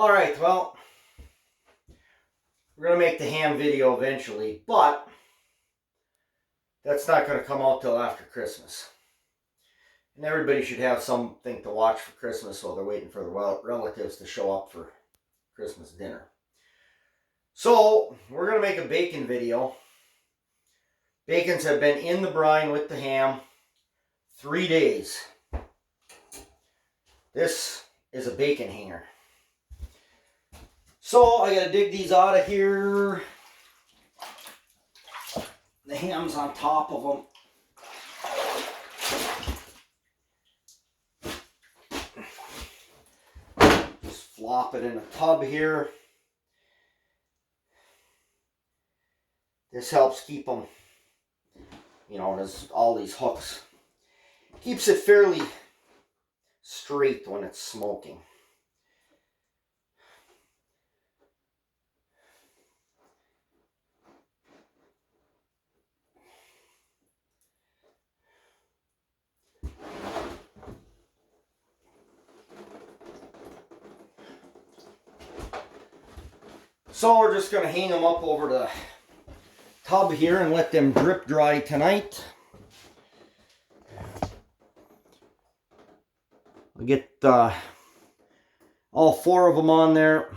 Alright, well, we're going to make the ham video eventually, but that's not going to come out till after Christmas. And everybody should have something to watch for Christmas while they're waiting for the relatives to show up for Christmas dinner. So, we're going to make a bacon video. Bacons have been in the brine with the ham 3 days. This is a bacon hanger. So, I got to dig these out of here. The ham's on top of them. Just flop it in a tub here. This helps keep them, there's all these hooks. Keeps it fairly straight when it's smoking. So we're just going to hang them up over the tub here and let them drip dry tonight. I'll get all 4 of them on there.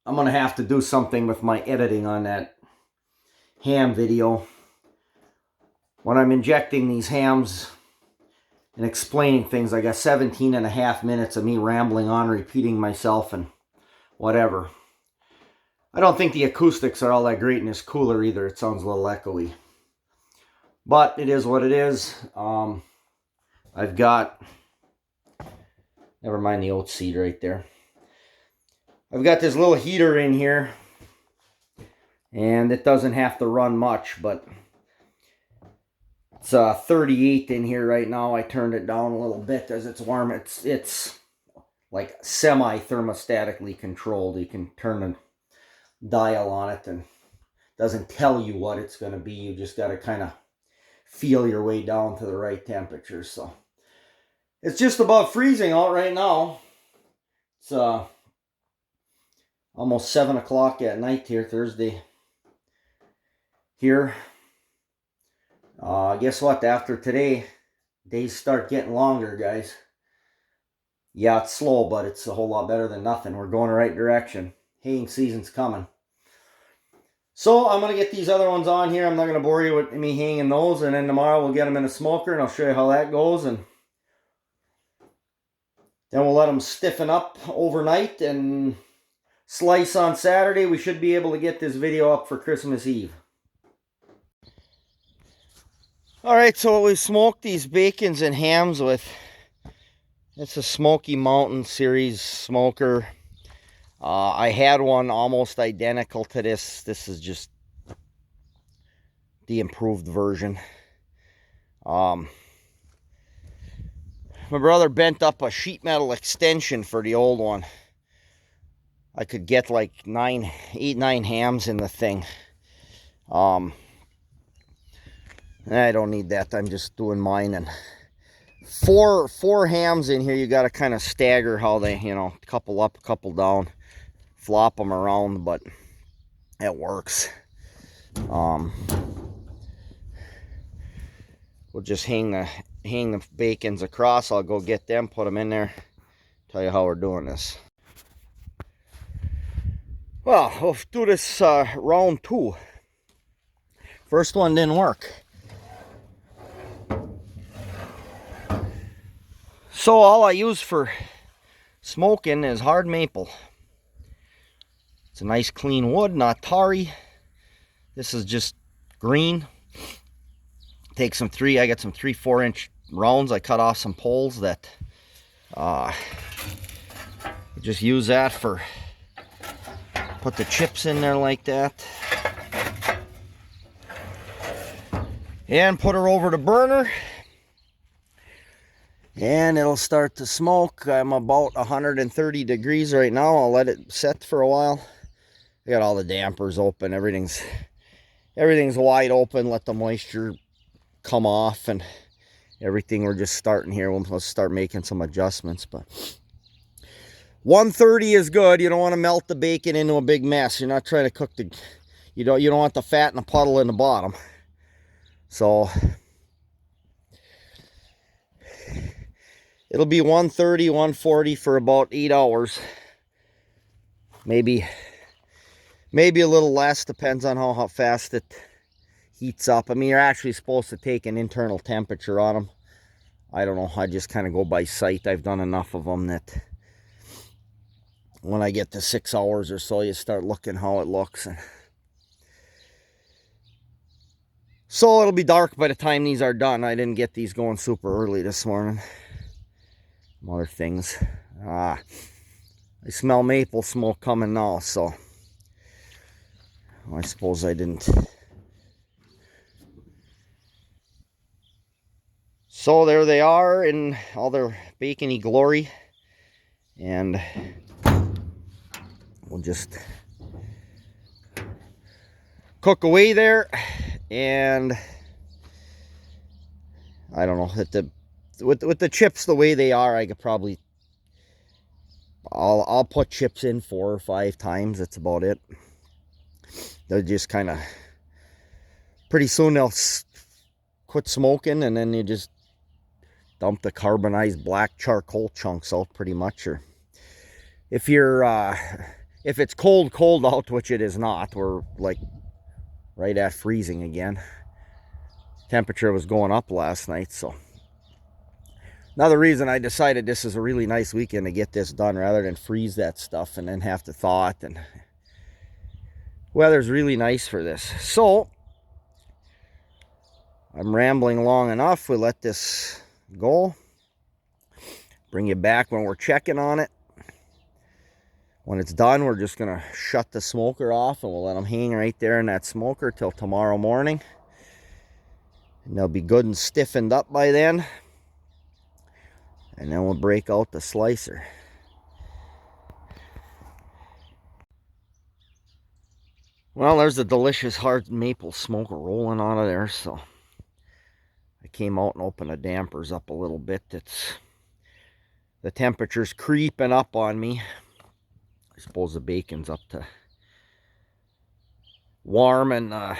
I'm going to have to do something with my editing on that ham video. When I'm injecting these hams and explaining things, I got 17.5 minutes of me rambling on, repeating myself and whatever. I don't think the acoustics are all that great in this cooler either. It sounds a little echoey. But it is what it is. I've got... Never mind the oat seed right there. I've got this little heater in here. And it doesn't have to run much, but... It's 38 in here right now. I turned it down a little bit as it's warm. It's like semi-thermostatically controlled. You can turn the dial on it and it doesn't tell you what it's going to be. You just got to kind of feel your way down to the right temperature. So it's just about freezing out right now. It's almost 7 o'clock at night here, Thursday here. Guess what? After today, days start getting longer, guys. Yeah, it's slow, but it's a whole lot better than nothing. We're going the right direction. Haying season's coming. So I'm going to get these other ones on here. I'm not going to bore you with me hanging those. And then tomorrow we'll get them in a smoker and I'll show you how that goes. And then we'll let them stiffen up overnight and slice on Saturday. We should be able to get this video up for Christmas Eve. Alright, so we smoked these bacons and hams with. It's a Smoky Mountain series smoker. I had one almost identical to this. This is just the improved version. My brother bent up a sheet metal extension for the old one. I could get like 8, 9 hams in the thing. I don't need that. I'm just doing mine. And four hams in here. You got to kind of stagger how they, couple up, couple down. Flop them around, but it works. We'll just hang the bacons across. I'll go get them, put them in there, tell you how we're doing this. Well, we'll do this round 2. First one didn't work. So all I use for smoking is hard maple. It's a nice clean wood, not tarry. This is just green. Take some I got some 3-4 inch rounds. I cut off some poles that just use that for, put the chips in there like that. And put her over the burner. And it'll start to smoke. I'm about 130 degrees right now. I'll let it set for a while. I got all the dampers open. Everything's wide open. Let the moisture come off and everything. We're just starting here. We'll start making some adjustments. But 130 is good. You don't want to melt the bacon into a big mess. You're not trying to cook the, you don't want the fat in a puddle in the bottom. So it'll be 130, 140 for about 8 hours. Maybe a little less, depends on how fast it heats up. I mean, you're actually supposed to take an internal temperature on them. I don't know, I just kind of go by sight. I've done enough of them that when I get to 6 hours or so, you start looking how it looks. So it'll be dark by the time these are done. I didn't get these going super early this morning. Some other things. I smell maple smoke coming now, so I suppose I didn't. So there they are in all their bacony glory. And we'll just cook away there. And I don't know, with the chips the way they are, I could probably, I'll put chips in 4 or 5 times. That's about it. They're just kind of, pretty soon they'll quit smoking, and then you just dump the carbonized black charcoal chunks out pretty much. Or if you're if it's cold out, which it is not, we're like right at freezing again. Temperature was going up last night. So another reason I decided this is a really nice weekend to get this done, rather than freeze that stuff and then have to thaw it. And weather's really nice for this. So I'm rambling long enough. We'll let this go. Bring you back when we're checking on it. When it's done, we're just gonna shut the smoker off, and we'll let them hang right there in that smoker till tomorrow morning. And they'll be good and stiffened up by then. And then we'll break out the slicer. Well, there's a delicious hard maple smoke rolling out of there. So I came out and opened the dampers up a little bit. The temperature's creeping up on me. I suppose the bacon's up to warm, and my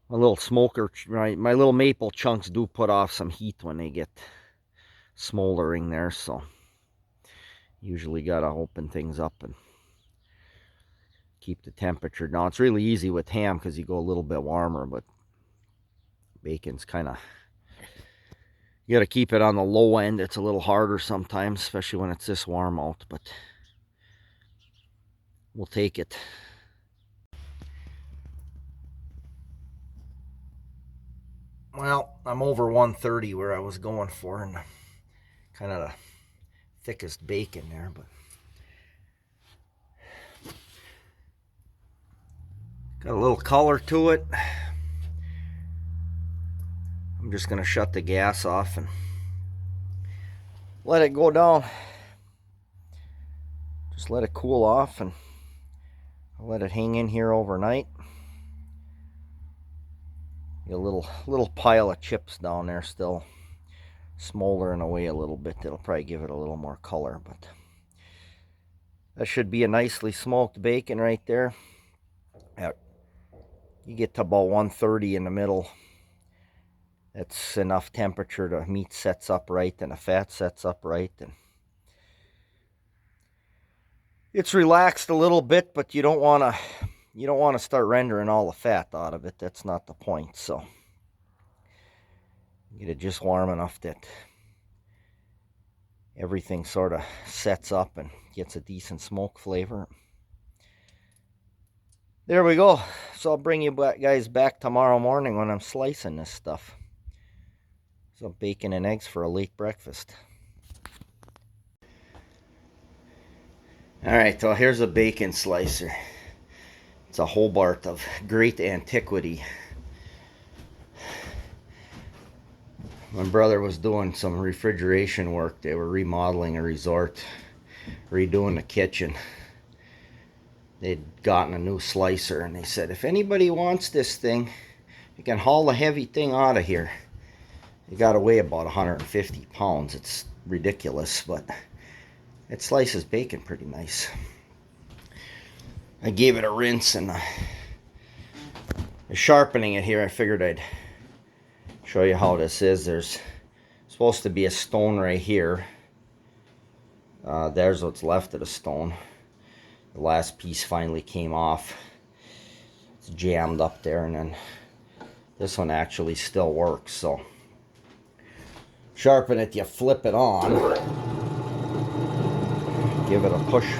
little smoker, my little maple chunks do put off some heat when they get smoldering there. So usually gotta open things up and keep the temperature down. It's really easy with ham because you go a little bit warmer, but bacon's kind of, you got to keep it on the low end. It's a little harder sometimes, especially when it's this warm out, but we'll take it. Well, I'm over 130 where I was going for, and kind of the thickest bacon there, but got a little color to it. I'm just going to shut the gas off and let it go down. Just let it cool off, and I'll let it hang in here overnight. Get a little pile of chips down there still smoldering away a little bit. It'll probably give it a little more color, but that should be a nicely smoked bacon right there. You get to about 130 in the middle. That's enough temperature. The meat sets up right and the fat sets up right, and it's relaxed a little bit, but you don't want to start rendering all the fat out of it. That's not the point. So get it just warm enough that everything sort of sets up and gets a decent smoke flavor. There we go. So I'll bring you guys back tomorrow morning when I'm slicing this stuff. So bacon and eggs for a late breakfast. Alright, so here's a bacon slicer. It's a Hobart of great antiquity. My brother was doing some refrigeration work. They were remodeling a resort, redoing the kitchen. They'd gotten a new slicer, and they said, if anybody wants this thing, you can haul the heavy thing out of here. It got to weigh about 150 pounds. It's ridiculous, but it slices bacon pretty nice. I gave it a rinse and sharpening it here. I figured I'd show you how this is. There's supposed to be a stone right here. There's what's left of the stone. The last piece finally came off. It's jammed up there, and then this one actually still works. So sharpen it, you flip it on, give it a push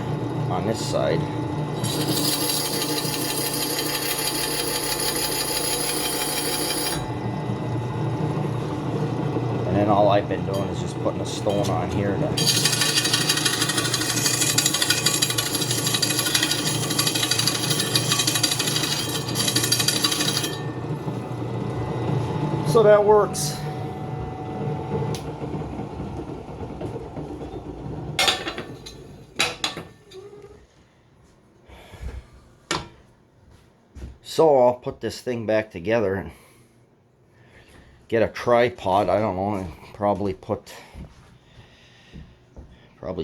on this side. And then all I've been doing is just putting a stone on here to so that works. So I'll put this thing back together and get a tripod. I don't know, and probably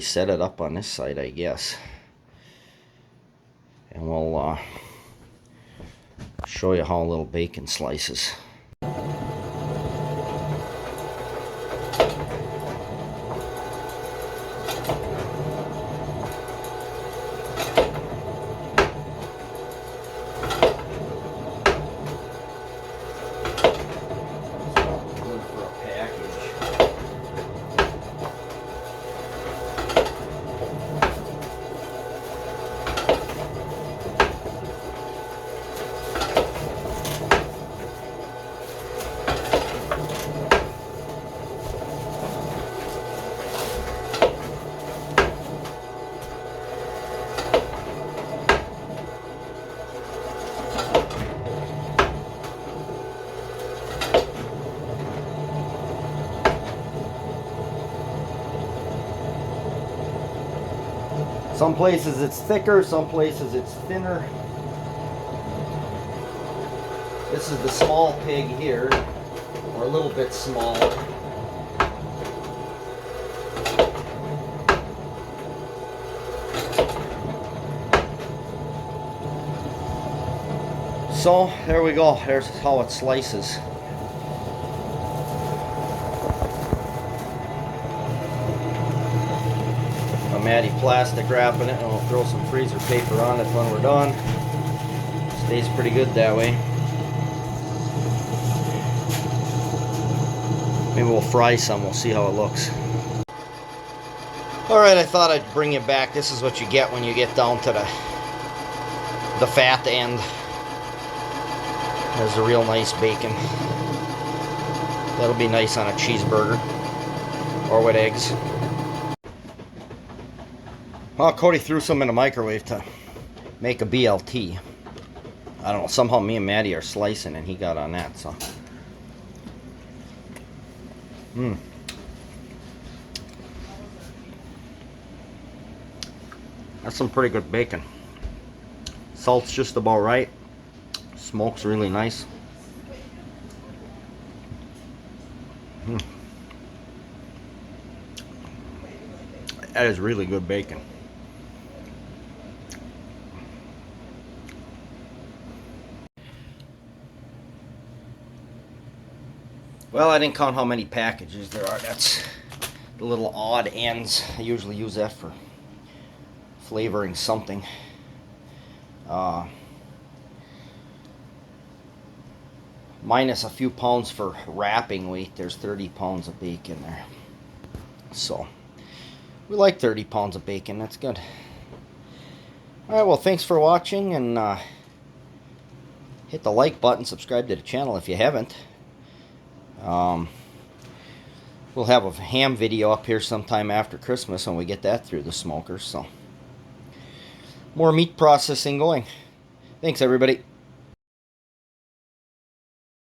set it up on this side, I guess. And we'll show you how a little bacon slices. Some places it's thicker, some places it's thinner. This is the small pig here, or a little bit smaller. So there we go, there's how it slices. Matty plastic wrapping it, and we'll throw some freezer paper on it when we're done. Stays pretty good that way. Maybe we'll fry some, we'll see how it looks. Alright, I thought I'd bring you back. This is what you get when you get down to the fat end. There's a real nice bacon. That'll be nice on a cheeseburger or with eggs. Well, Cody threw some in the microwave to make a BLT. I don't know, somehow me and Maddie are slicing and he got on that, so. That's some pretty good bacon. Salt's just about right. Smoke's really nice. That is really good bacon. Well, I didn't count how many packages there are. That's the little odd ends. I usually use that for flavoring something. Minus a few pounds for wrapping weight, there's 30 pounds of bacon there. So, we like 30 pounds of bacon. That's good. Alright, well, thanks for watching, and hit the like button, subscribe to the channel if you haven't. We'll have a ham video up here sometime after Christmas when we get that through the smoker, so more meat processing going. Thanks, everybody.